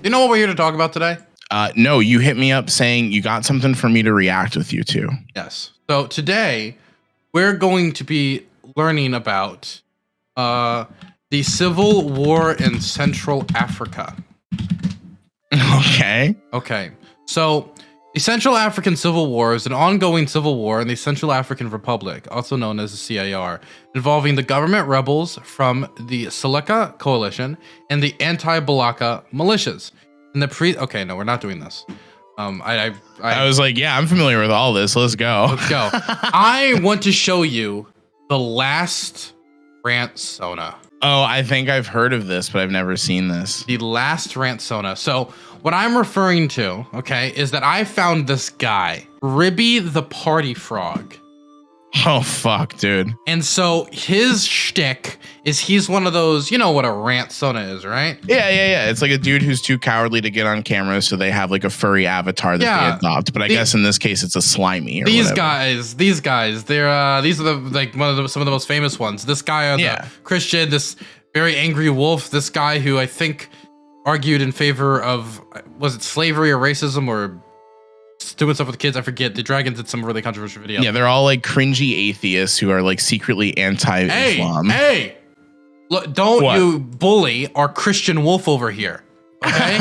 You know what we're here to talk about today? No, you hit me up saying you got something for me to react with you to. Yes. So today we're going to be learning about the civil war in Central Africa. Okay. Okay. So the Central African Civil War is an ongoing civil war in the Central African Republic, also known as the CAR, involving the government rebels from the Seleka coalition and the anti-Balaka militias. Okay, no, we're not doing this. I was like, yeah, I'm familiar with all this. Let's go. Let's go. I want to show you the Last Rantsona. Oh, I think I've heard of this, but I've never seen this. The Last Rantsona. So what I'm referring to, okay, is that I found this guy, Ribbi the Party Frog. Oh, fuck, dude. And so his shtick is he's one of those, you know what a Rantsona is, right? Yeah. It's like a dude who's too cowardly to get on camera, so they have like a furry avatar that they adopt. But I guess in this case, it's a slimy. Or these whatever. guys, they're these are some of the most famous ones. This guy, the Christian, this very angry wolf. This guy who I think argued in favor of, was it slavery or racism or doing stuff with kids? I forget. The Dragons did some really controversial video. Yeah, they're all like cringy atheists who are like secretly anti-Islam. Hey, look, you bully our Christian wolf over here, okay?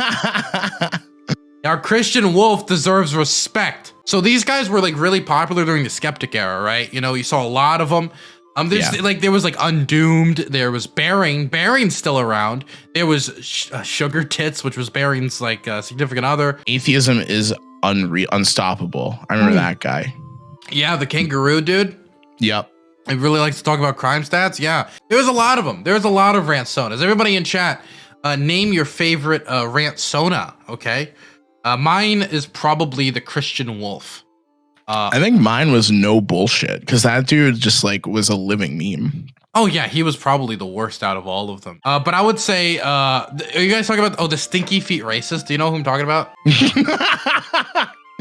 Our Christian wolf deserves respect. So these guys were like really popular during the Skeptic era, right? You know, you saw a lot of them. There was like Undoomed. There was Bearing. Bearing's still around. There was Sugar Tits, which was Bearing's like significant other. Atheism is unstoppable. I remember that guy. Yeah, the kangaroo dude. Yep. I really like to talk about crime stats. Yeah, there was a lot of them. There's a lot of Rantsonas. Everybody in chat, name your favorite Rantsona. Okay, mine is probably the Christian wolf. I think mine was no bullshit because that dude just like was a living meme. Oh yeah, he was probably the worst out of all of them. But I would say, are you guys talking about the Stinky Feet racist? Do you know who I'm talking about?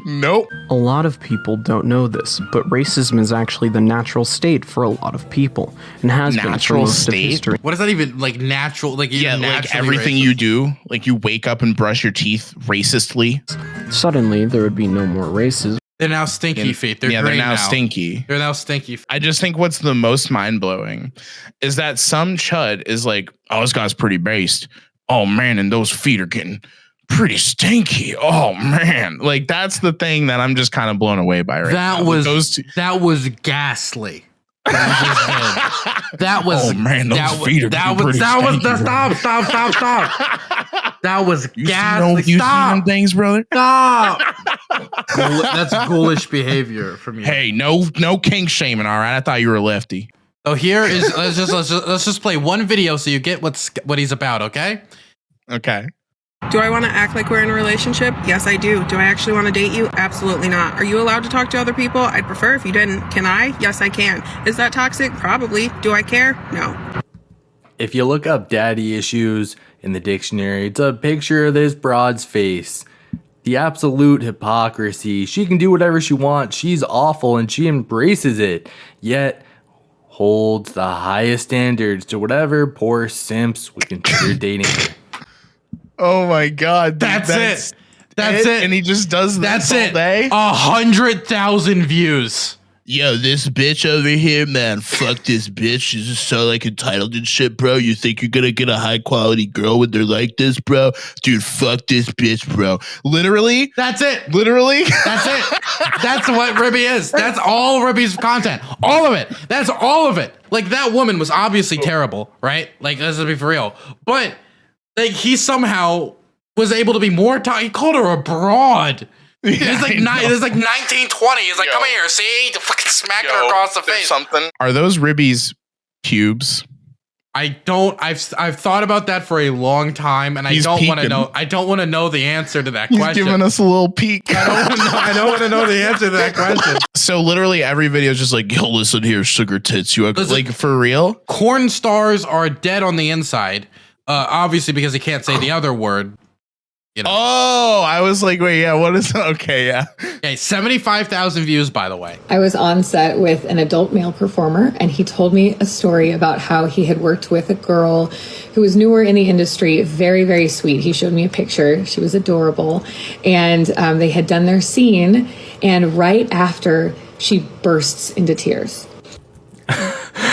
Nope. A lot of people don't know this, but racism is actually the natural state for a lot of people and has been for most of history. What is that even like natural? Like like everything you do, like you wake up and brush your teeth racistly. Suddenly, there would be no more racism. They're now Stinky Feet. They're now Stinky. They're now Stinky Feet. I just think what's the most mind-blowing is that some chud is like, oh, this guy's pretty based. Oh, man, and those feet are getting pretty stinky. Oh, man. Like, that's the thing that I'm just kind of blown away by right now. That was ghastly. That was oh, man, those feet are pretty stinky. Stop. That was ghastly. You see them things, brother? Stop. That's ghoulish behavior from you. Hey, no kink shaming, all right? I thought you were a lefty. So here is let's just play one video so you get what he's about, okay? Okay. Do I want to act like we're in a relationship? Yes, I do. Do I actually want to date you? Absolutely not. Are you allowed to talk to other people? I'd prefer if you didn't. Can I? Yes, I can. Is that toxic? Probably. Do I care? No. If you look up daddy issues in the dictionary, it's a picture of this broad's face. The absolute hypocrisy. She can do whatever she wants. She's awful and she embraces it, yet holds the highest standards to whatever poor simps we consider dating her. Oh my God. That's it. And he just does this all day? 100,000 views. Yo, this bitch over here, man, fuck this bitch. She's just so like entitled and shit, bro. You think you're gonna get a high quality girl when they're like this, bro? Dude, fuck this bitch, bro. Literally? That's it. Literally? That's it. That's what Ribbi is. That's all Ribbi's content. All of it. That's all of it. Like, that woman was obviously terrible, right? Like, let's be for real. But like, he somehow was able to be more he called her a broad. Yeah, it's like 1920. He's like, come here, see? Fucking smacking her across the face. Something. Are those Ribbi's pubes? I've thought about that for a long time, and I don't want to know. I don't want to know the answer to that question. He's giving us a little peek. I don't want to know the answer to that question. So literally every video is just like, yo, listen here, sugar tits. You like for real? Corn stars are dead on the inside, obviously because he can't say the other word. You know. Oh, I was like, wait, yeah, what is okay, yeah. Okay, 75,000 views, by the way. I was on set with an adult male performer, and he told me a story about how he had worked with a girl who was newer in the industry, very, very sweet. He showed me a picture. She was adorable. And they had done their scene, and right after, she bursts into tears.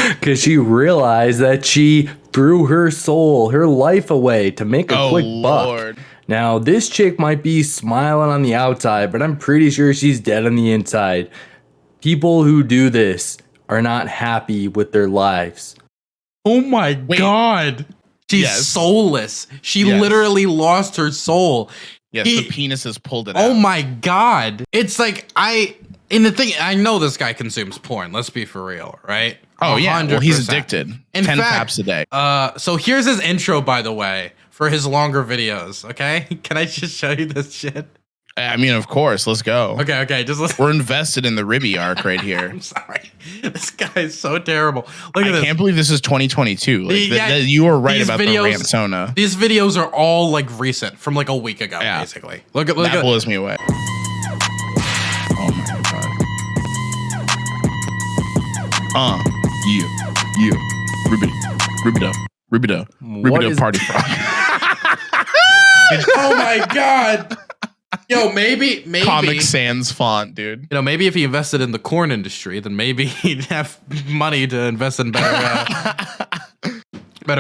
Because she realized that she threw her soul, her life away to make a quick buck. Now, this chick might be smiling on the outside, but I'm pretty sure she's dead on the inside. People who do this are not happy with their lives. Oh my God. She's soulless. She literally lost her soul. Yes, the penis has pulled it out. Oh my God. It's like, I know this guy consumes porn. Let's be for real, right? Oh, 100%. Yeah. Well, he's addicted. In 10 fact, faps a day. So here's his intro, by the way, for his longer videos. Okay. Can I just show you this shit? I mean, of course. Let's go. Okay. Just listen. We're invested in the Ribbi arc right here. I'm sorry. This guy is so terrible. Look at this. I can't believe this is 2022. Like, you were right about the Rantsona. These videos are all like recent, from like a week ago, basically. Look at that blows me away. Oh my God. You, Ribbi party frog. Oh my God. Yo, maybe Comic Sans font, dude. You know, maybe if he invested in the corn industry, then maybe he'd have money to invest in better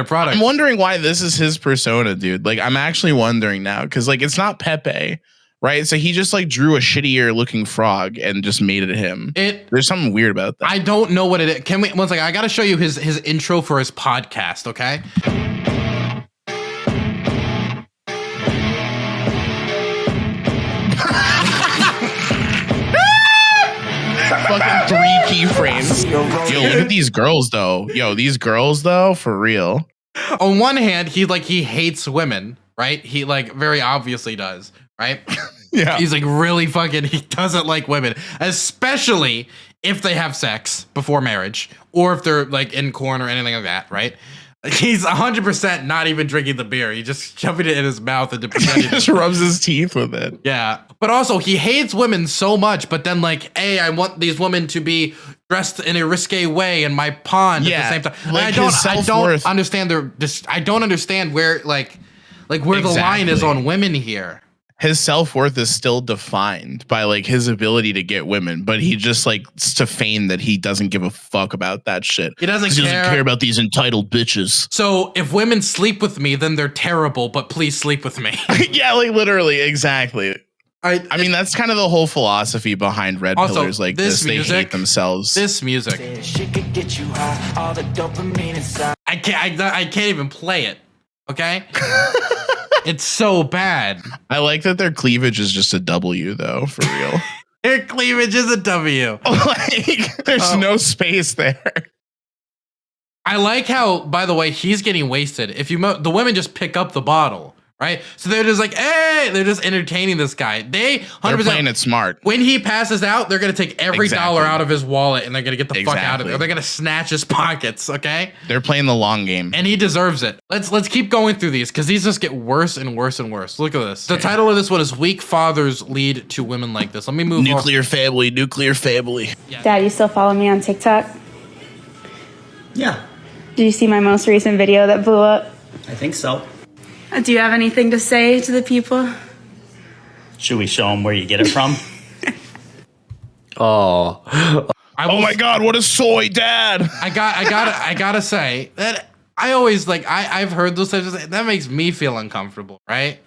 products. I'm wondering why this is his persona, dude. Like, I'm actually wondering now, because like it's not Pepe, right? So he just like drew a shittier looking frog and just made it him. There's something weird about that. I don't know what it is. Can we? One second. I gotta show you his intro for his podcast. Okay. Fucking 3 keyframes. Yo, look at these girls though. Yo, these girls though, for real. On one hand, he hates women, right? He like very obviously does, right? Yeah. He's like really fucking, he doesn't like women, especially if they have sex before marriage or if they're like in corn or anything like that, right? He's 100% not even drinking the beer. He just shoving it in his mouth and he just rubs his teeth with it. Yeah. But also he hates women so much, but then like, hey, I want these women to be dressed in a risque way in my pond at the same time. Like I don't understand I don't understand where where the line is on women here. His self-worth is still defined by like his ability to get women, but he just likes to feign that he doesn't give a fuck about that shit. He doesn't care about these entitled bitches. So if women sleep with me, then they're terrible, but please sleep with me. Yeah, like literally, exactly. I mean, that's kind of the whole philosophy behind red pillars like this. They hate themselves. This music. I can't even play it. Okay? It's so bad. I like that their cleavage is just a W, though, for real. Their cleavage is a W. Like, there's no space there. I like how, by the way, he's getting wasted. If the women just pick up the bottle, right? So they're just like, hey, they're just entertaining this guy. They're playing it smart. When he passes out, they're gonna take every dollar out of his wallet and they're gonna get the fuck out of there. They're gonna snatch his pockets. Okay? They're playing the long game, and he deserves it. Let's keep going through these because these just get worse and worse and worse. Look at this. The title of this one is "Weak Fathers Lead to Women Like This." Let me move. Nuclear family. Yeah. Dad, you still follow me on TikTok? Yeah. Did you see my most recent video that blew up? I think so. Do you have anything to say to the people? Should we show them where you get it from? Oh my God! What a soy dad! I gotta say that I always I've heard those types of things. That makes me feel uncomfortable, right?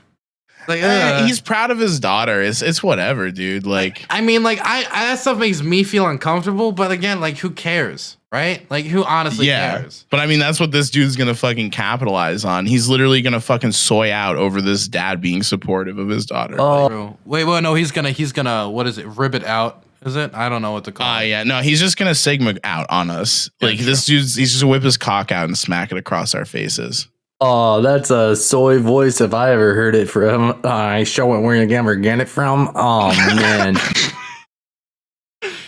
Like he's proud of his daughter. It's whatever, dude. Like I mean, that stuff makes me feel uncomfortable. But again, like who cares, right? Like who honestly cares? But I mean, that's what this dude's gonna fucking capitalize on. He's literally gonna fucking soy out over this dad being supportive of his daughter. Oh wait, no, he's gonna what is it? Rib it out. Is it? I don't know what to call it. Yeah, no, he's just gonna Sigma out on us. Like this he's just whip his cock out and smack it across our faces. Oh, that's a soy voice if I ever heard it from. I show it where you ever get it from. Oh man,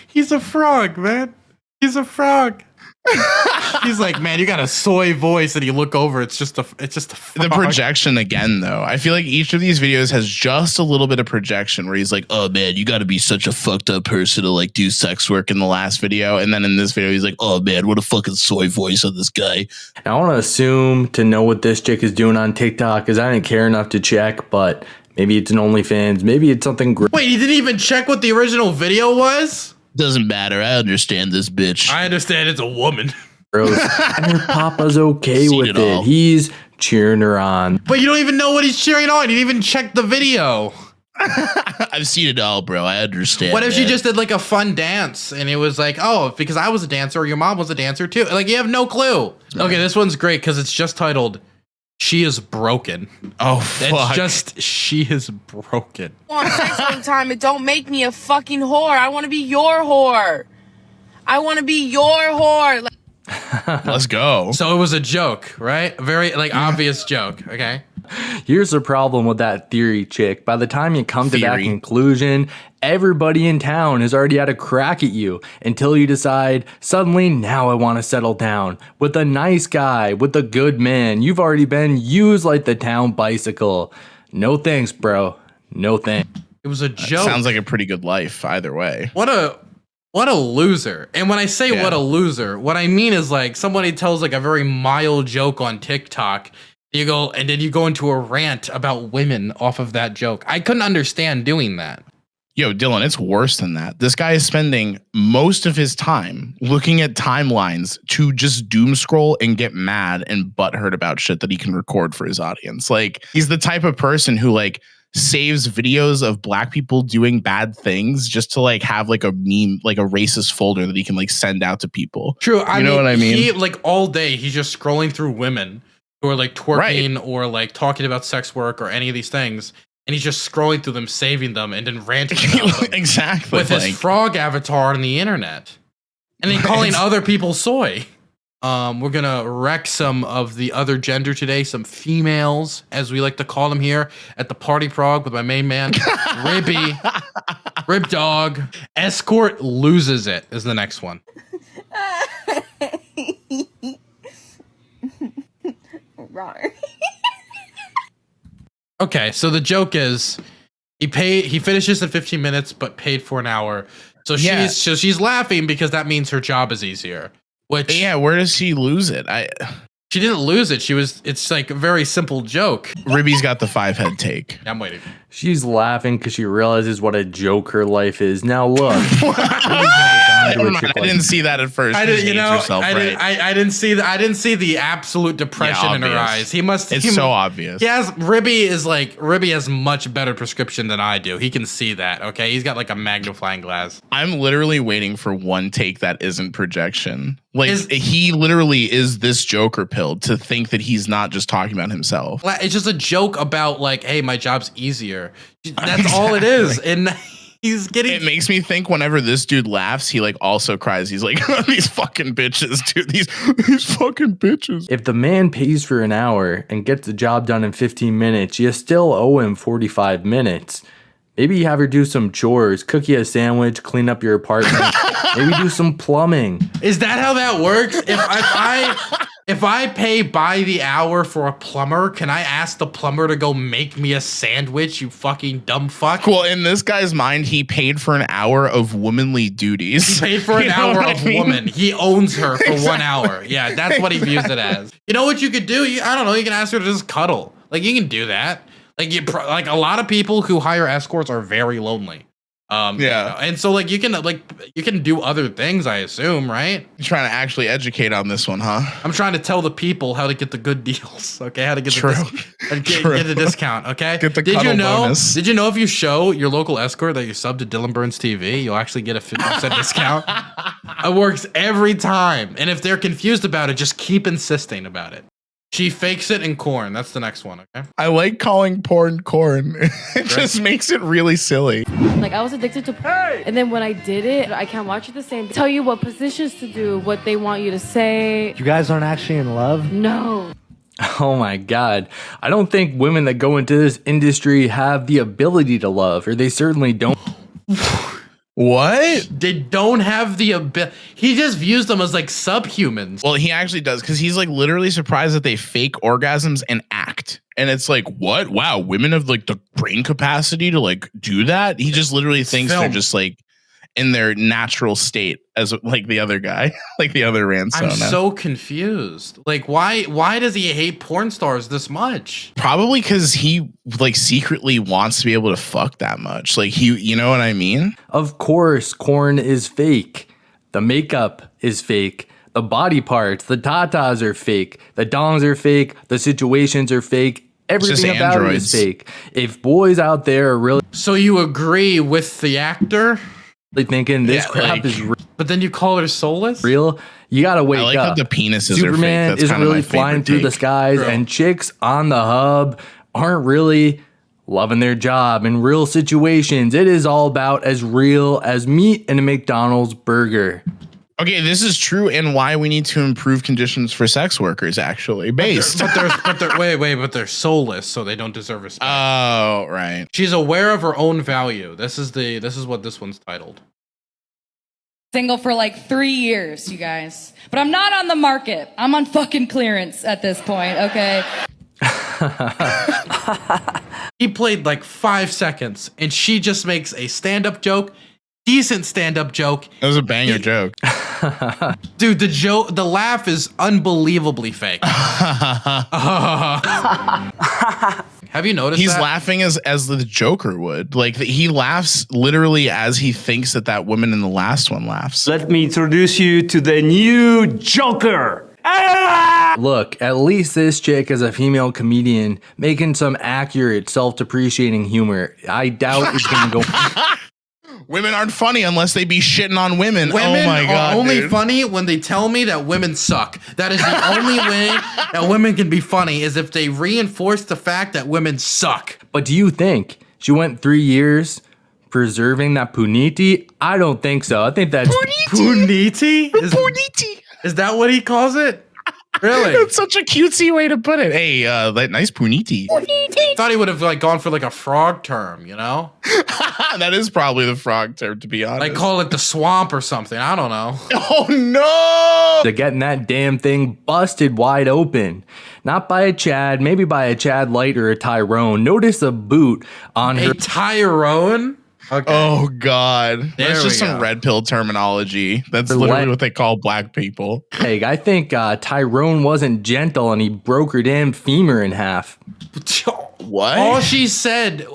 he's a frog, man. He's a frog. He's like, man, you got a soy voice, and you look over, it's just a frog. The projection again, though. I feel like each of these videos has just a little bit of projection where he's like, oh man, you got to be such a fucked up person to like do sex work in the last video. And then in this video, he's like, oh man, what a fucking soy voice on this guy. Now, I want to assume to know what this chick is doing on TikTok because I didn't care enough to check, but maybe it's an OnlyFans. Maybe it's something great. Wait, you didn't even check what the original video was? Doesn't matter. I understand this bitch. I understand it's a woman. And her papa's okay with it. He's cheering her on. But you don't even know what he's cheering on. You didn't even check the video. I've seen it all, bro. I understand. What if she just did like a fun dance and it was like, oh, because I was a dancer or your mom was a dancer too? Like, you have no clue. Okay, this one's great because it's just titled, She is Broken. Oh, fuck. It's just, she is broken. I want sex all the time. It don't make me a fucking whore. I want to be your whore. I want to be your whore. Let's go. So it was a joke, right? A very like obvious joke. Okay. Here's the problem with that theory, chick. By the time you come to that conclusion, everybody in town has already had a crack at you until you decide, suddenly, now I want to settle down with a nice guy, with a good man. You've already been used like the town bicycle. No thanks, bro. No thanks. It was a joke. Sounds like a pretty good life either way. What a loser. And when I say what a loser, what I mean is like somebody tells like a very mild joke on TikTok. You go and then you go into a rant about women off of that joke. I couldn't understand doing that. Yo, Dylan, it's worse than that. This guy is spending most of his time looking at timelines to just doom scroll and get mad and butthurt about shit that he can record for his audience. Like, he's the type of person who like saves videos of black people doing bad things just to like have like a meme, like a racist folder that he can like send out to people. True. You know what I mean? He like all day, he's just scrolling through women who are like twerking or like talking about sex work or any of these things. And he's just scrolling through them, saving them, and then ranting about them. Exactly. With his frog avatar on the internet. And then calling other people soy. We're going to wreck some of the other gender today, some females, as we like to call them here at the Party Prog with my main man, Ribbi. Rib Dog. Escort loses it is the next one. Okay, so the joke is he finishes in 15 minutes but paid for an hour. So she's laughing because that means her job is easier. Which where does she lose it? She didn't lose it. It's like a very simple joke. Ribby's got the 5-head take. I'm waiting. She's laughing because she realizes what a joke her life is. Now look. I didn't see that at first. I didn't see the absolute depression in her eyes. It's so obvious. Ribbi has much better prescription than I do. He can see that. Okay, he's got like a magnifying glass. I'm literally waiting for one take that isn't projection. Like he literally is this Joker pill to think that he's not just talking about himself. It's just a joke about like, hey, my job's easier. That's all it is. And he's getting. It makes me think whenever this dude laughs, he like also cries. He's like, these fucking bitches, dude. These fucking bitches. If the man pays for an hour and gets the job done in 15 minutes, you still owe him 45 minutes. Maybe you have her do some chores, cook you a sandwich, clean up your apartment, maybe do some plumbing. Is that how that works? If I pay by the hour for a plumber, can I ask the plumber to go make me a sandwich, you fucking dumb fuck? Well, in this guy's mind, he paid for an hour of womanly duties. He paid for an hour of woman. He owns her for 1 hour. Yeah, that's what he views it as. You know what you could do? I don't know. You can ask her to just cuddle. Like, you can do that. Like a lot of people who hire escorts are very lonely. And so like you can do other things, I assume, right? You're trying to actually educate on this one, huh? I'm trying to tell the people how to get the good deals. Okay, how to get the discount. Okay. Get the cuddle bonus. Did you know if you show your local escort that you sub to Dylan Burns TV, you'll actually get a 50% discount? It works every time. And if they're confused about it, just keep insisting about it. She fakes it in corn. That's the next one, okay? I like calling porn corn. It just makes it really silly. Like, I was addicted to porn. And then when I did it, I can't watch it the same. Tell you what positions to do, what they want you to say. You guys aren't actually in love? No. Oh my God. I don't think women that go into this industry have the ability to love, or they certainly don't. What? They don't have the ability. He just views them as like subhumans. Well, he actually does, because he's like literally surprised that they fake orgasms and act. And it's like, what? Wow, women have like the brain capacity to like do that? He just literally thinks they're just like in their natural state as like the other guy, like the other Rantsona. I'm so confused. Like, why does he hate porn stars this much? Probably because he like secretly wants to be able to fuck that much. Like you know what I mean? Of course, corn is fake. The makeup is fake. The body parts, the tatas are fake. The dongs are fake. The situations are fake. Everything about it is fake. If boys out there are really... So you agree with the actor? Thinking this crap is real. But then you call her soulless? Real? You gotta wake up. I like how the penises Superman are fake. That's isn't really flying through the skies, and chicks on the hub aren't really loving their job in real situations. It is all about as real as meat in a McDonald's burger. Okay, this is true, and why we need to improve conditions for sex workers, actually. But they're soulless, so they don't deserve respect. Oh, right. She's aware of her own value. This is what this one's titled. Single for like 3 years, you guys. But I'm not on the market. I'm on fucking clearance at this point, okay? He played like 5 seconds, and she just makes a stand-up joke. Decent stand-up joke. It was a banger joke. Dude, the laugh is unbelievably fake. Have you noticed he's laughing as the Joker would? Like he laughs literally as he thinks that woman in the last one laughs. Let me introduce you to the new Joker. Look, at least this chick is a female comedian making some accurate, self-depreciating humor. I doubt it's gonna go. Women aren't funny unless they be shitting on women. Women oh my God, are only dude. funny when they tell me that women suck. That is the only way that women can be funny, is if they reinforce the fact that women suck. But do you think she went 3 years preserving that puniti? I don't think so. I think that's puniti. Puniti. Is that what he calls it? Really? That's such a cutesy way to put it. Hey, that nice puniti. Thought he would have like gone for like a frog term, you know? That is probably the frog term, to be honest. Like call it the swamp or something. I don't know. Oh no! They're getting that damn thing busted wide open. Not by a Chad, maybe by a Chad Light or a Tyrone. Notice a boot on her. A Tyrone? Okay. Oh God. There That's just we some go. red pill terminology. That's literally what they call black people. Hey, I think Tyrone wasn't gentle and he broke her damn femur in half. What? All she said,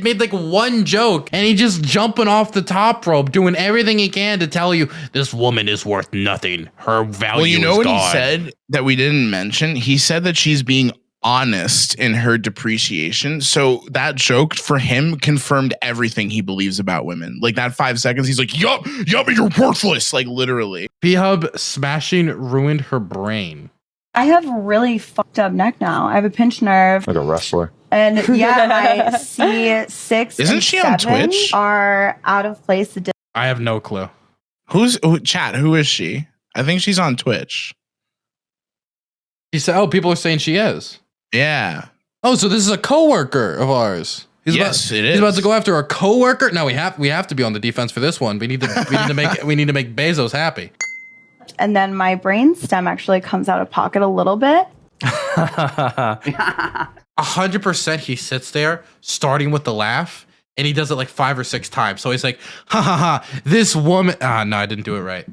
made like one joke, and he just jumping off the top rope, doing everything he can to tell you this woman is worth nothing. Her value Well, you know is what gone. he said that we didn't mention? He said that she's being honest in her depreciation. So that joke for him confirmed everything he believes about women. Like that 5 seconds, he's like, yup, you're worthless. Like literally. P-Hub smashing ruined her brain. I have really fucked up neck now. I have a pinched nerve. Like a wrestler. And yeah, my C6 Isn't and she on 7 Twitch? are out of place. I have no clue. Who is she? I think she's on Twitch. He said, oh, people are saying she is. Yeah. Oh, so this is a coworker of ours. Yes, it is. He's about to go after a coworker. No, we have to be on the defense for this one. We need to make Bezos happy. And then my brain stem actually comes out of pocket a little bit. 100% he sits there starting with the laugh, and he does it like 5 or 6 times. So he's like, ha ha ha, this woman. No, I didn't do it right.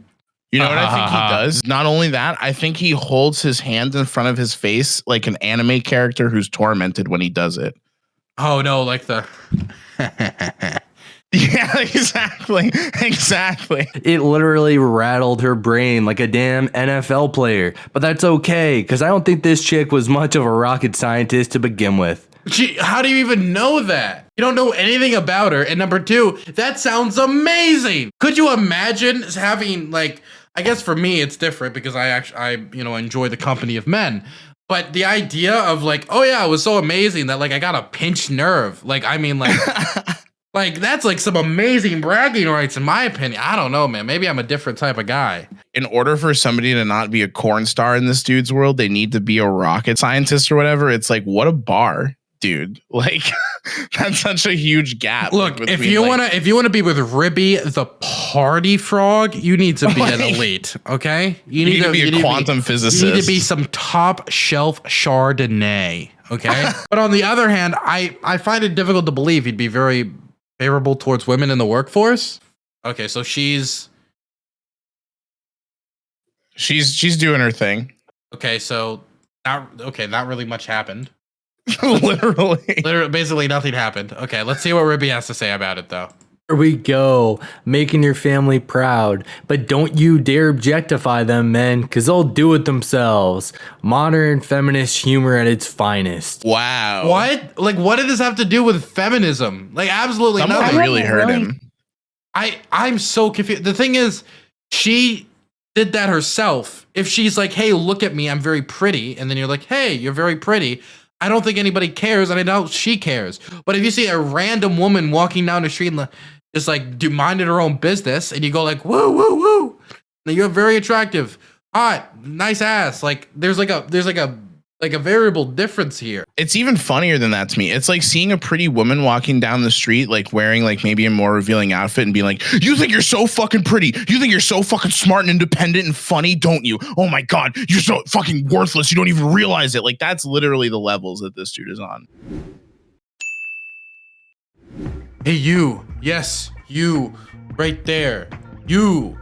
You know what I think he does? Not only that, I think he holds his hand in front of his face like an anime character who's tormented when he does it. Oh no, like the Yeah, exactly. It literally rattled her brain like a damn NFL player. But that's okay, because I don't think this chick was much of a rocket scientist to begin with. How do you even know that? You don't know anything about her. And number 2, that sounds amazing. Could you imagine having, like, I guess for me it's different because I enjoy the company of men. But the idea of like, oh yeah, it was so amazing that like I got a pinched nerve. Like, I mean, like like that's like some amazing bragging rights in my opinion. I don't know, man. Maybe I'm a different type of guy. In order for somebody to not be a corn star in this dude's world, they need to be a rocket scientist or whatever. It's like, what a bar dude. Like that's such a huge gap. Look, like, if you wanna be with Ribbi the party frog, you need to be an elite. Okay, you need to be a quantum physicist. You need to be some top shelf Chardonnay. Okay, but on the other hand, I find it difficult to believe he'd be very favorable towards women in the workforce. Okay, so she's doing her thing. Okay, so not really much happened. Literally, basically nothing happened. Okay, let's see what Ribbi has to say about it, though. Here we go, making your family proud, but don't you dare objectify them, men, because they'll do it themselves. Modern feminist humor at its finest. Wow. What? Like, what did this have to do with feminism? Like, absolutely Someone nothing. really hurt him. I'm so confused. The thing is, she did that herself. If she's like, hey, look at me, I'm very pretty, and then you're like, hey, you're very pretty, I don't think anybody cares, and I doubt she cares. But if you see a random woman walking down the street and just like minding her own business, and you go like, woo, woo, woo, then you're very attractive, hot, nice ass. Like there's like a variable difference here. It's even funnier than that to me. It's like seeing a pretty woman walking down the street, like wearing like maybe a more revealing outfit and being like, you think you're so fucking pretty. You think you're so fucking smart and independent and funny, don't you? Oh my God, you're so fucking worthless. You don't even realize it. Like that's literally the levels that this dude is on. Hey, you. Yes, you. Right there. You.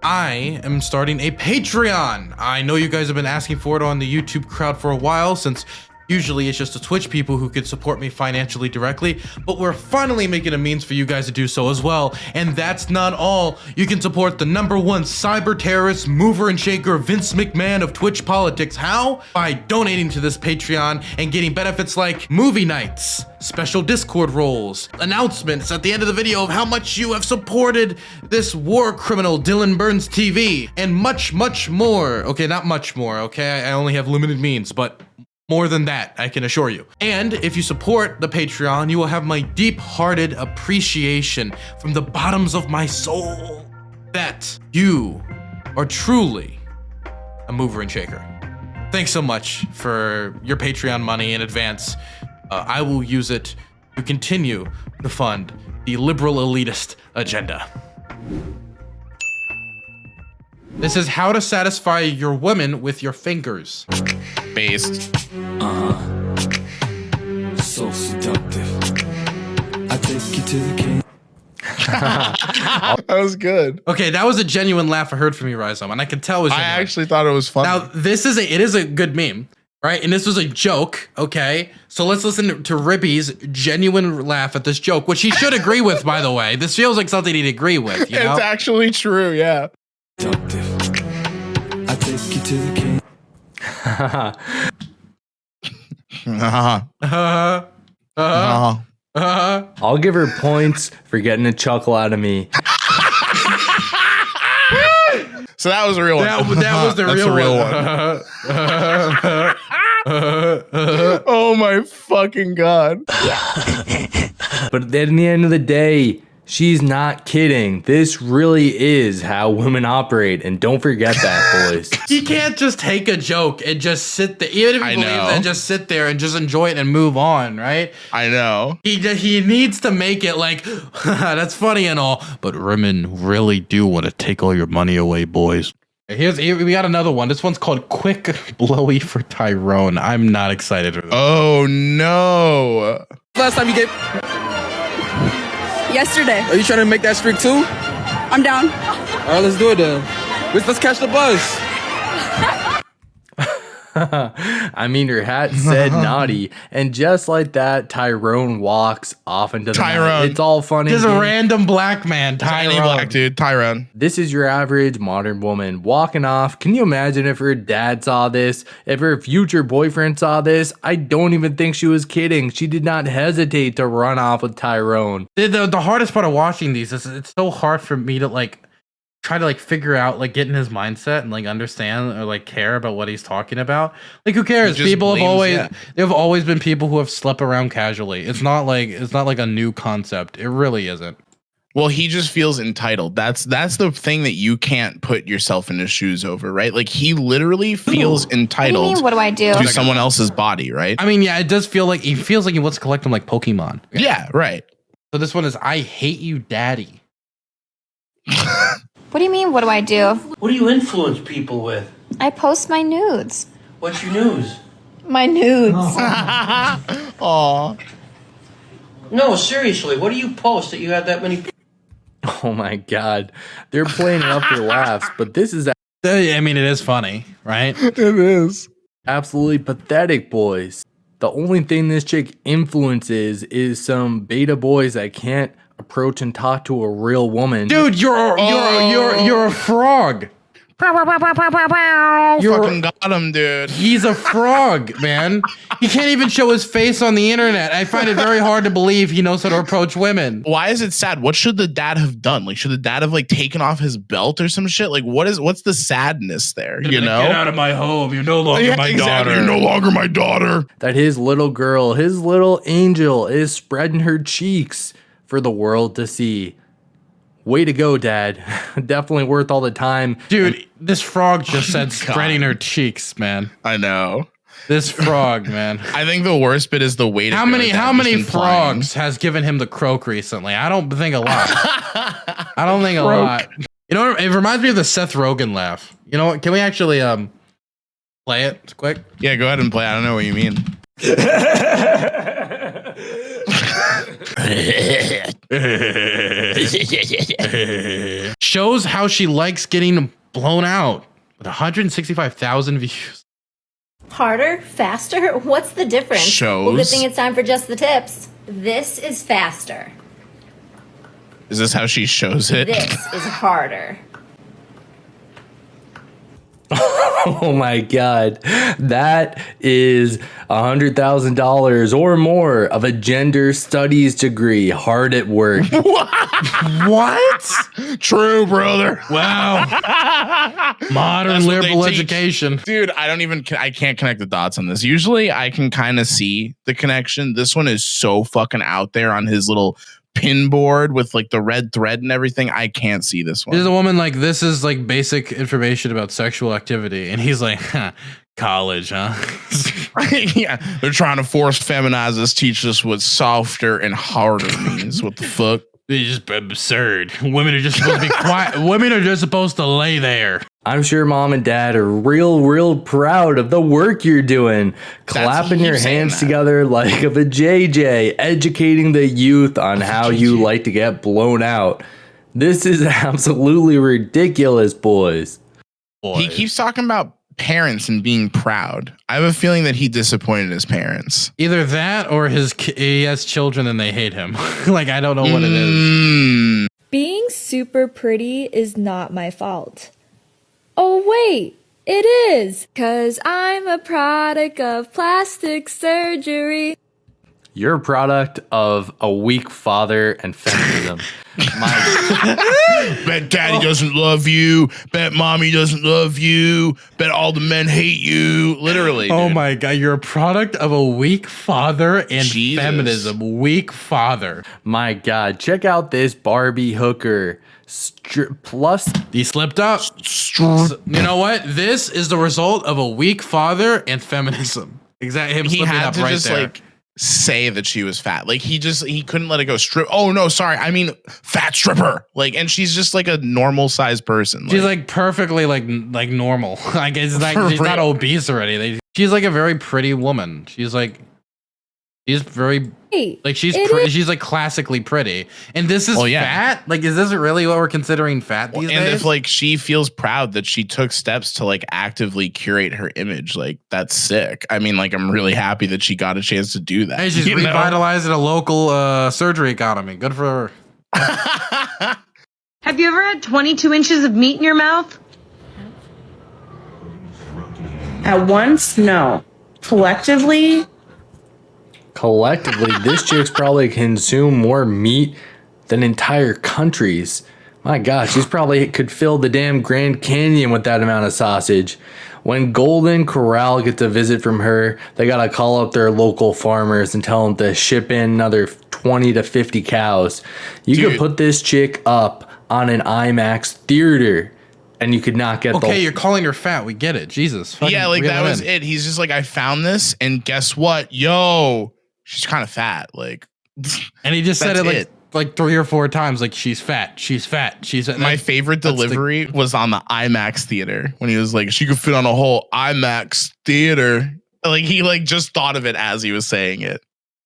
I am starting a Patreon. I know you guys have been asking for it on the YouTube crowd for a while, since usually it's just the Twitch people who could support me financially directly, but we're finally making a means for you guys to do so as well. And that's not all. You can support the #1 cyber terrorist, mover and shaker, Vince McMahon of Twitch politics. How? By donating to this Patreon and getting benefits like movie nights, special Discord roles, announcements at the end of the video of how much you have supported this war criminal Dylan Burns TV, and much, much more. Okay, not much more, okay? I only have limited means, but more than that, I can assure you. And if you support the Patreon, you will have my deep-hearted appreciation from the bottoms of my soul that you are truly a mover and shaker. Thanks so much for your Patreon money in advance. I will use it to continue to fund the liberal elitist agenda. This is how to satisfy your women with your fingers. Based. So seductive. I take you to the king. That was good. Okay, that was a genuine laugh I heard from you, Rhyzohm, and I could tell it was genuine. I actually thought it was funny. Now, it is a good meme, right? And this was a joke, okay? So let's listen to Ribbi's genuine laugh at this joke, which he should agree with, by the way. This feels like something he'd agree with, you know? It's actually true, yeah. I take you to the king. I'll give her points for getting a chuckle out of me. So that was a real one. That was the real one. Oh my fucking God. But at the end of the day, she's not kidding. This really is how women operate, and don't forget that, boys. You can't just take a joke and just sit there, even if you believe it, and just sit there and just enjoy it and move on, right? I know. He needs to make it like, that's funny and all, but women really do want to take all your money away, boys. Here we got another one. This one's called Quick Blowy for Tyrone. I'm not excited for this. Oh no. Last time you gave... Yesterday. Are you trying to make that streak too? I'm down. All right, let's do it then. Let's catch the buzz. I mean, her hat said naughty, and just like that, Tyrone walks off into the night. It's all funny. Just a random black man, Tyrone. Tiny black dude, Tyrone. This is your average modern woman walking off. Can you imagine if her dad saw this? If her future boyfriend saw this? I don't even think she was kidding. She did not hesitate to run off with Tyrone. The hardest part of watching these is it's so hard for me to like try to like figure out, like get in his mindset and like understand or like care about what he's talking about. Like, who cares? People there have always been people who have slept around casually. It's not like a new concept. It really isn't. Well, he just feels entitled. That's the thing that you can't put yourself in his shoes over, right? Like he literally feels entitled What do I do? to someone else's body, right? I mean, yeah, it does feel like he feels like he wants to collect them like Pokemon. Yeah, right. So this one is I hate you, daddy. What do you mean, what do I do? What do you influence people with? I post my nudes. What's your news? My nudes. Aw. No, seriously, what do you post that you have that many people? Oh my God. They're playing it up for laughs, but this is I mean, it is funny, right? It is. absolutely pathetic, boys. The only thing this chick influences is some beta boys that can't approach and talk to a real woman. Dude, you're a frog. You fucking got him, dude. He's a frog, man. He can't even show his face on the internet. I find it very hard to believe he knows how to approach women. Why is it sad? What should the dad have done? Like, should the dad have like taken off his belt or some shit? Like, what's the sadness there? You know, get out of my home. You're no longer my daughter. You're no longer my daughter. That his little girl, his little angel, is spreading her cheeks for the world to see. Way to go, Dad. Definitely worth all the time. Dude, this frog just said spreading her cheeks, man. I know. This frog, man. I think the worst bit is the way to How many frogs has given him the croak recently? I don't think a lot. I don't think a lot. You know what? It reminds me of the Seth Rogen laugh. You know what? Can we actually play it quick? Yeah, go ahead and play. I don't know what you mean. Shows how she likes getting blown out with 165,000 views. Harder? Faster? What's the difference? Shows. Well, good thing it's time for just the tips. This is faster. Is this how she shows it? This is harder. Oh my God. That is $100,000 or more of a gender studies degree hard at work. What? True, brother. Wow. Modern liberal education. Dude, I can't connect the dots on this. Usually I can kind of see the connection. This one is so fucking out there on his little pin board with like the red thread and everything. I can't see this one. There's a woman like, this is like basic information about sexual activity. And he's like, college, huh? Yeah, they're trying to force feminize us, teach us what softer and harder means. What the fuck? It's just absurd. Women are just supposed to be quiet. Women are just supposed to lay there. I'm sure mom and dad are real proud of the work you're doing. Clapping your hands together like of a JJ, educating the youth on how you like to get blown out. This is absolutely ridiculous, boys. He keeps talking about parents and being proud. I have a feeling that he disappointed his parents. Either that or he has children and they hate him. Like, I don't know what it is. Being super pretty is not my fault. Oh, wait, it is. 'Cause I'm a product of plastic surgery. You're a product of a weak father and feminism. Bet daddy doesn't love you. Bet mommy doesn't love you. Bet all the men hate you. Literally. Oh dude. my God. You're a product of a weak father and feminism. Weak father. My God. Check out this Barbie hooker. Plus, he slipped up. You know what? This is the result of a weak father and feminism. Exactly. Him slipping up right there. Like, say that she was fat. Like he couldn't let it go. Strip. Oh no, sorry. I mean fat stripper. Like, and she's just like a normal sized person. She's like perfectly like normal. Like it's like she's not obese or anything. She's like a very pretty woman. She's very like she's like classically pretty. And this is fat. Like, is this really what we're considering fat these days? And if like she feels proud that she took steps to like actively curate her image, like that's sick. I mean, like I'm really happy that she got a chance to do that. Hey, she's revitalizing a local surgery economy. Good for her. Have you ever had 22 inches of meat in your mouth? At once, no. Collectively, this chick's probably consumed more meat than entire countries. My gosh, she's probably could fill the damn Grand Canyon with that amount of sausage. When Golden Corral gets a visit from her, they gotta call up their local farmers and tell them to ship in another 20 to 50 cows. You could put this chick up on an IMAX theater and you could not get Okay, you're calling her fat. We get it. Jesus. Yeah, like that was it. He's just like, I found this, and guess what? Yo, she's kind of fat. Like, and he just said it like 3 or 4 times. Like, she's fat. She's fat. She's fat. My favorite delivery was on the IMAX theater when he was like, she could fit on a whole IMAX theater. Like, he like just thought of it as he was saying it.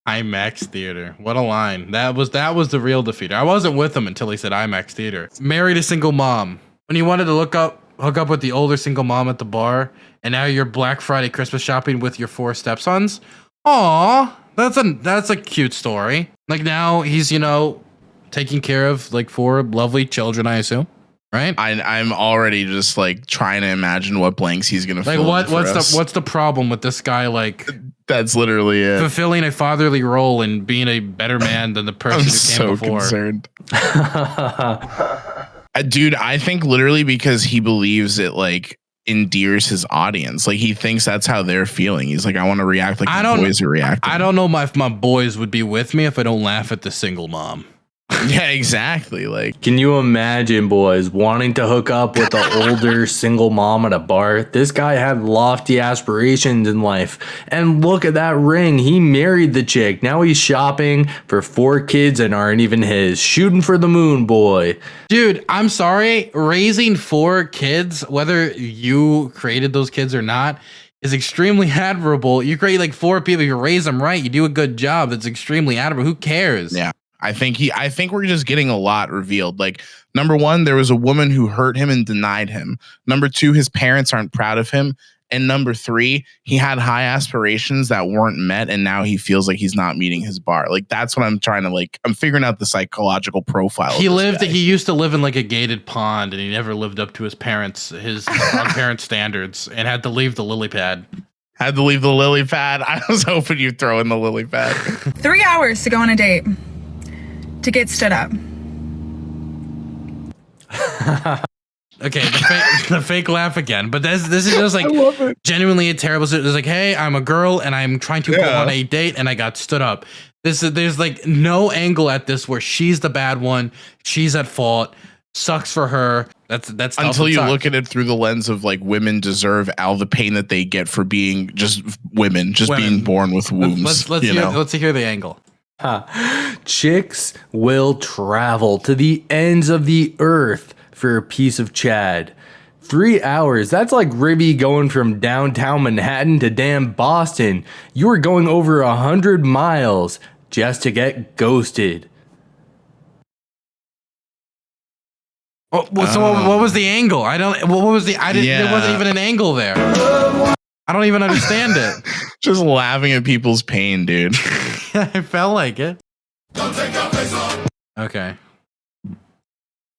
IMAX theater. What a line. That was the real defeater. I wasn't with him until he said IMAX theater. Married a single mom. When you wanted to hook up with the older single mom at the bar, and now you're Black Friday Christmas shopping with your 4 stepsons. Aw, that's a cute story. Like, now he's, taking care of like 4 lovely children, I assume. Right? I'm already just like trying to imagine what blanks he's gonna fill. Like, what's the problem with this guy? Like, that's literally it. Fulfilling a fatherly role and being a better man than the person who came before. Concerned. Dude, I think literally because he believes it like endears his audience. Like, he thinks that's how they're feeling. He's like, I want to react like the boys are reacting. I don't know if my boys would be with me if I don't laugh at the single mom. Yeah, exactly. Like, can you imagine, boys, wanting to hook up with an older single mom at a bar? This guy had lofty aspirations in life. And look at that ring. He married the chick. Now he's shopping for 4 kids that aren't even his. Shooting for the moon, boy. Dude, I'm sorry. Raising 4 kids, whether you created those kids or not, is extremely admirable. You create like 4 people, you raise them right, you do a good job. That's extremely admirable. Who cares? Yeah. I think we're just getting a lot revealed. Like, number 1, there was a woman who hurt him and denied him. Number 2, his parents aren't proud of him. And number 3, he had high aspirations that weren't met, and now he feels like he's not meeting his bar. Like, that's what I'm trying to I'm figuring out the psychological profile. He used to live in like a gated pond, and he never lived up to his parents' standards, and had to leave the lily pad. I was hoping you'd throw in the lily pad. 3 hours to go on a date. To get stood up. Okay, the fake laugh again. But this is just like genuinely a terrible. It's like, hey, I'm a girl and I'm trying to go on a date and I got stood up. There's like no angle at this where she's the bad one, she's at fault, sucks for her. That's until you look at it through the lens of like, women deserve all the pain that they get for being just women, being born with wombs. Let's hear the angle. Chicks will travel to the ends of the earth for a piece of Chad. 3 hours. That's like Ribbi going from downtown Manhattan to damn Boston. You were going over 100 miles just to get ghosted. So what was the angle? There wasn't even an angle there. I don't even understand it. Just laughing at people's pain, dude. I felt like it. Okay.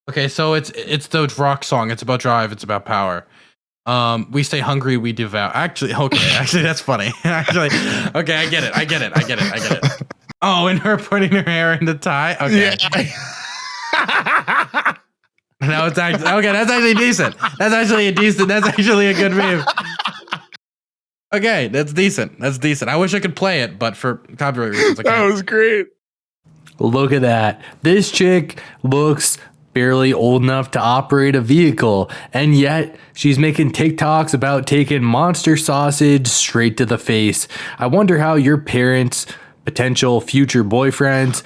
Okay, so it's the rock song. It's about drive. It's about power. We stay hungry, we devour. Actually, that's funny. Actually, okay, I get it. Oh, and her putting her hair in the tie. Okay. Yeah. No, it's actually okay. That's actually decent. That's actually a good meme. Okay, that's decent. I wish I could play it, but for copyright reasons, I can't. That was great. Look at that. This chick looks barely old enough to operate a vehicle, and yet she's making TikToks about taking monster sausage straight to the face. I wonder how your parents, potential future boyfriends,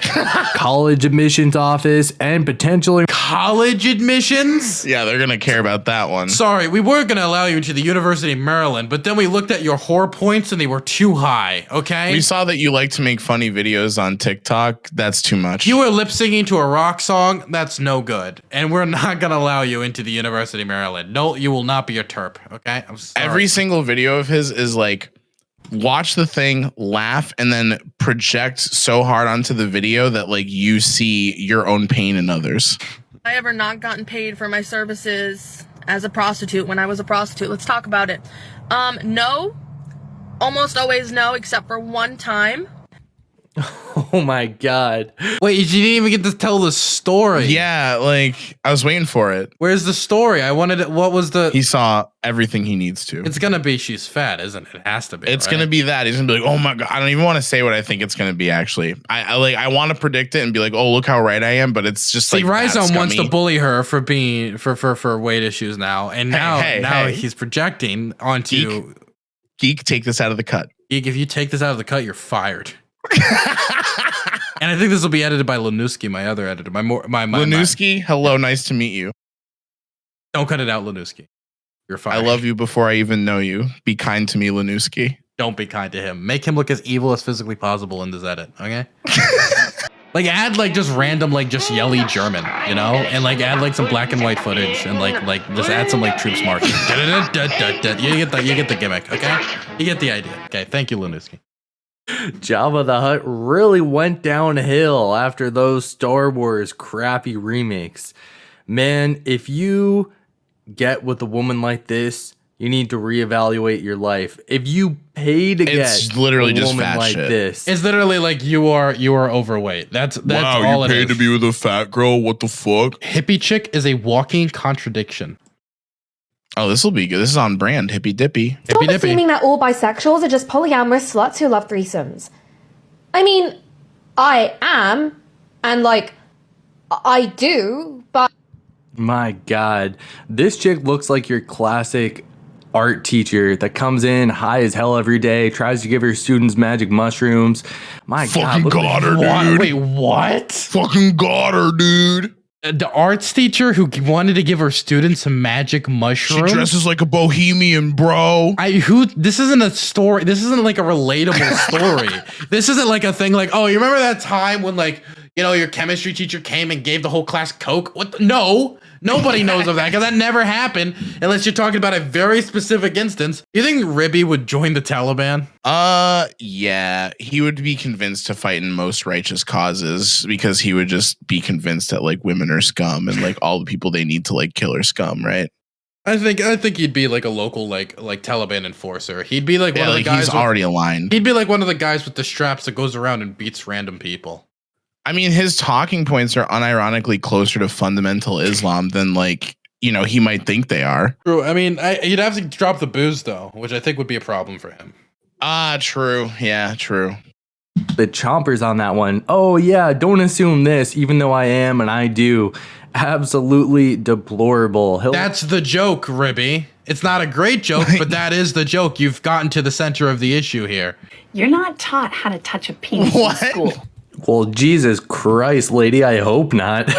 college admissions office, and potential college admissions? Yeah, they're gonna care about that one. Sorry, we weren't gonna allow you into the University of Maryland, but then we looked at your whore points and they were too high, okay? We saw that you like to make funny videos on TikTok. That's too much. You were lip singing to a rock song. That's no good. And we're not gonna allow you into the University of Maryland. No, you will not be a terp, okay? I'm sorry. Every single video of his is like, watch the thing, laugh, and then project so hard onto the video that like you see your own pain in others. I ever not gotten paid for my services as a prostitute when I was a prostitute? Let's talk about it. No. Almost always no, except for one time. Oh my god. Wait, you didn't even get to tell the story. Yeah, like I was waiting for it. Where's the story? I wanted it. What was the? He saw everything he needs to. It's gonna be she's fat, isn't it? It has to be. It's right? gonna be that. He's gonna be like, oh my god. I don't even want to say what I think it's gonna be. Actually, I want to predict it and be like, oh, look how right I am. But it's just see, like Rhyzohm wants to bully her for being for weight issues now, and now he's projecting onto Geek. Take this out of the cut. Geek, if you take this out of the cut, you're fired. And I think this will be edited by Lanuski, my other editor. My Lanuski, hello, nice to meet you. Don't cut it out, Lanuski. You're fired. I love you before I even know you. Be kind to me, Lanuski. Don't be kind to him. Make him look as evil as physically possible in this edit, okay? Like add like just random like just yelly German, you know, and like add like some black and white footage and like just add some like troops marching. You get the gimmick, okay? You get the idea. Okay, thank you, Lanuski. Jabba the Hutt really went downhill after those Star Wars crappy remakes. Man, if you get with a woman like this, you need to reevaluate your life. If you pay to get literally a just woman fat like shit. this, It's literally like you are overweight. That's wow, all you it paid is. to be with a fat girl? What the fuck? Hippie chick is a walking contradiction. Oh, this will be good. This is on brand. Hippy dippy. Stop assuming that all bisexuals are just polyamorous sluts who love threesomes. I mean, I am, and like, I do, but... my God, this chick looks like your classic art teacher that comes in high as hell every day, tries to give her students magic mushrooms. My God, fucking got her, dude. Wait, what? Fucking got her, dude. The arts teacher who wanted to give her students some magic mushrooms. She dresses like a bohemian, bro. This isn't a story. This isn't like a relatable story. This isn't like a thing like, oh, you remember that time when like, you know, your chemistry teacher came and gave the whole class Coke? No, nobody knows of that because that never happened unless you're talking about a very specific instance. You think Ribbi would join the Taliban? Yeah, he would be convinced to fight in most righteous causes because he would just be convinced that like women are scum and like all the people they need to like kill are scum, right? I think he'd be like a local like Taliban enforcer. He'd be like one of the guys. He's already aligned. He'd be like one of the guys with the straps that goes around and beats random people. I mean, his talking points are unironically closer to fundamental Islam than like, you know, he might think they are. True. I mean, you'd have to drop the booze though, which I think would be a problem for him. True. Yeah, true. The chompers on that one. Oh yeah, don't assume this, even though I am and I do. Absolutely deplorable. That's the joke, Ribbi. It's not a great joke, but that is the joke. You've gotten to the center of the issue here. You're not taught how to touch a penis in school. Well, Jesus Christ, lady, I hope not.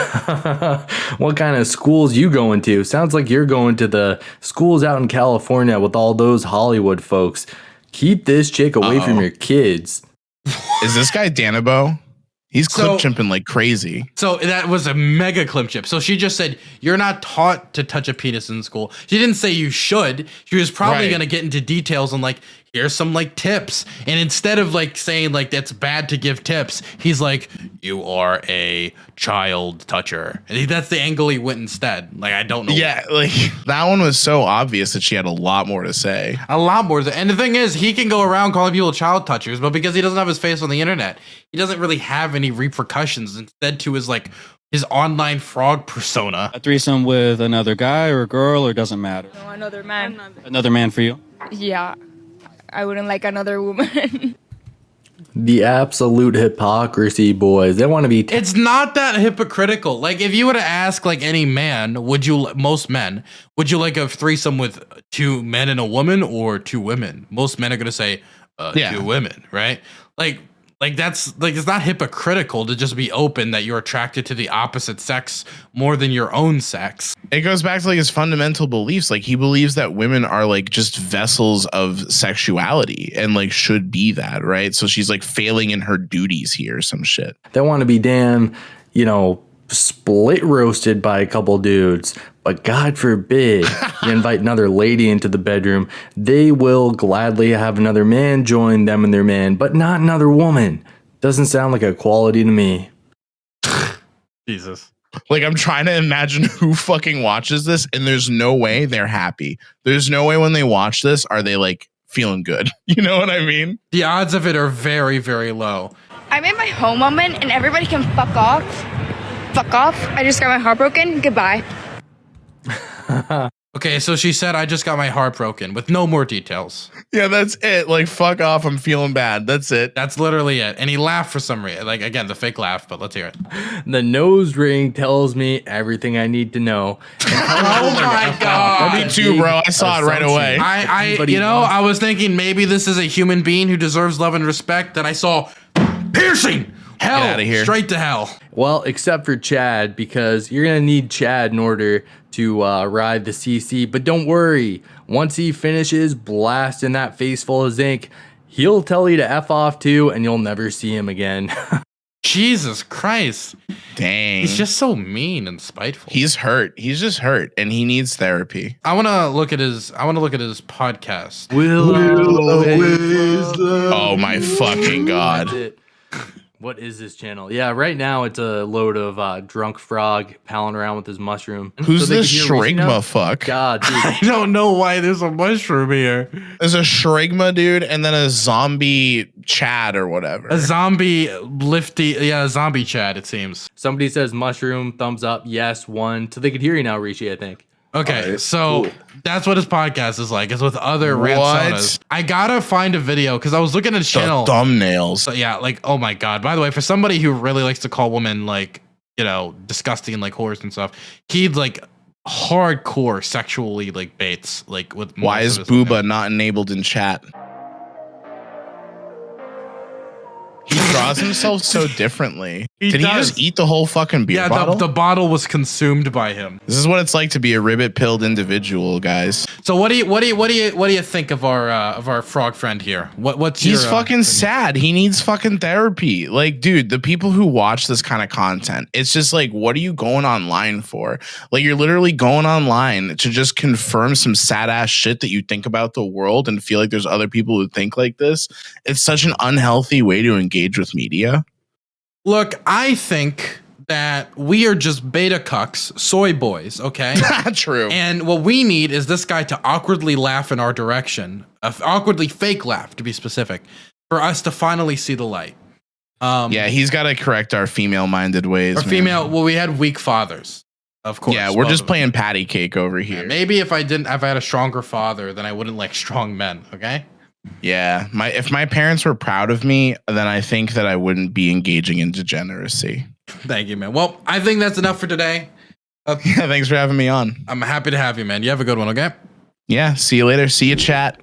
What kind of schools you going to? Sounds like you're going to the schools out in California with all those Hollywood folks. Keep this chick away from your kids. Is this guy Danabo? He's clip chimping like crazy. So that was a mega clip chip. So she just said, you're not taught to touch a penis in school. She didn't say you should. She was probably going to get into details on like, here's some like tips. And instead of like saying like, that's bad to give tips, he's like, you are a child toucher. And that's the angle he went instead. Like, I don't know. Yeah, like that one was so obvious that she had a lot more to say. A lot more. And the thing is, he can go around calling people child touchers, but because he doesn't have his face on the internet, he doesn't really have any repercussions. Instead to his like his online frog persona. A threesome with another guy or a girl, or doesn't matter? No, another man. Another man for you? Yeah. I wouldn't like another woman. The absolute hypocrisy, boys. They want to be... It's not that hypocritical. Like, if you were to ask, like, any man, most men, would you like a threesome with 2 men and a woman or 2 women? Most men are going to say 2 women, right? Like that's like, it's not hypocritical to just be open that you're attracted to the opposite sex more than your own sex. It goes back to like his fundamental beliefs. Like he believes that women are like just vessels of sexuality and like should be that, right? So she's like failing in her duties here, some shit. They want to be damn, you know, split roasted by a couple dudes. But God forbid you invite another lady into the bedroom, they will gladly have another man join them and their man, but not another woman. Doesn't sound like a quality to me. Jesus. Like, I'm trying to imagine who fucking watches this, and there's no way they're happy. There's no way when they watch this are they like feeling good. You know what I mean? The odds of it are very, very low. I'm in my home moment and everybody can fuck off. Fuck off. I just got my heart broken. Goodbye. Okay, so she said, I just got my heart broken with no more details. Yeah, that's it. Like, fuck off. I'm feeling bad. That's it. That's literally it. And he laughed for some reason. Like, again, the fake laugh, but let's hear it. The nose ring tells me everything I need to know. Oh my God. Me too, bro. I saw it right away. I was thinking maybe this is a human being who deserves love and respect. Then I saw piercing. Hell, Get outta here. Straight to hell. Well, except for Chad, because you're going to need Chad in order to ride the CC. But don't worry. Once he finishes blasting that face full of zinc, he'll tell you to F off too, and you'll never see him again. Jesus Christ. Dang. He's just so mean and spiteful. He's hurt. He's just hurt, and he needs therapy. I want to look at his podcast. Oh my fucking God. What is this channel? Yeah, right now it's a load of drunk frog palling around with his mushroom. Who's this Shrigma fuck? God, dude. I don't know why there's a mushroom here. There's a Shrigma dude and then a zombie Chad or whatever. A zombie a zombie Chad, it seems. Somebody says mushroom, thumbs up, yes, 1. So they could hear you now, Rishi, I think. Okay, right, so cool. That's what his podcast is like. It's with other Rantsonas. I gotta find a video because I was looking at his channel. Thumbnails. So yeah, like, oh my God. By the way, for somebody who really likes to call women like, disgusting, like whores and stuff, he'd like hardcore sexually like baits, like with. Why is Booba not enabled in chat? He draws himself so differently. Did he just eat the whole fucking beer bottle? Yeah, the bottle was consumed by him. This is what it's like to be a ribbit-pilled individual, guys. So what do you think of our frog friend here? He's fucking sad. He needs fucking therapy. Like, dude, the people who watch this kind of content, it's just like, what are you going online for? Like, you're literally going online to just confirm some sad ass shit that you think about the world and feel like there's other people who think like this. It's such an unhealthy way to engage with media. Look, I think that we are just beta cucks, soy boys, okay? True. And what we need is this guy to awkwardly laugh in our direction, awkwardly fake laugh to be specific, for us to finally see the light. Yeah, he's got to correct our female-minded ways. Well, we had weak fathers, of course. Yeah, we're just playing patty cake over here. Yeah, maybe if I had a stronger father, then I wouldn't like strong men, okay? Yeah, if my parents were proud of me, then I think that I wouldn't be engaging in degeneracy. Thank you, man. Well, I think that's enough for today. Thanks for having me on. I'm happy to have you, man. You have a good one, okay? Yeah, see you later. See you, chat.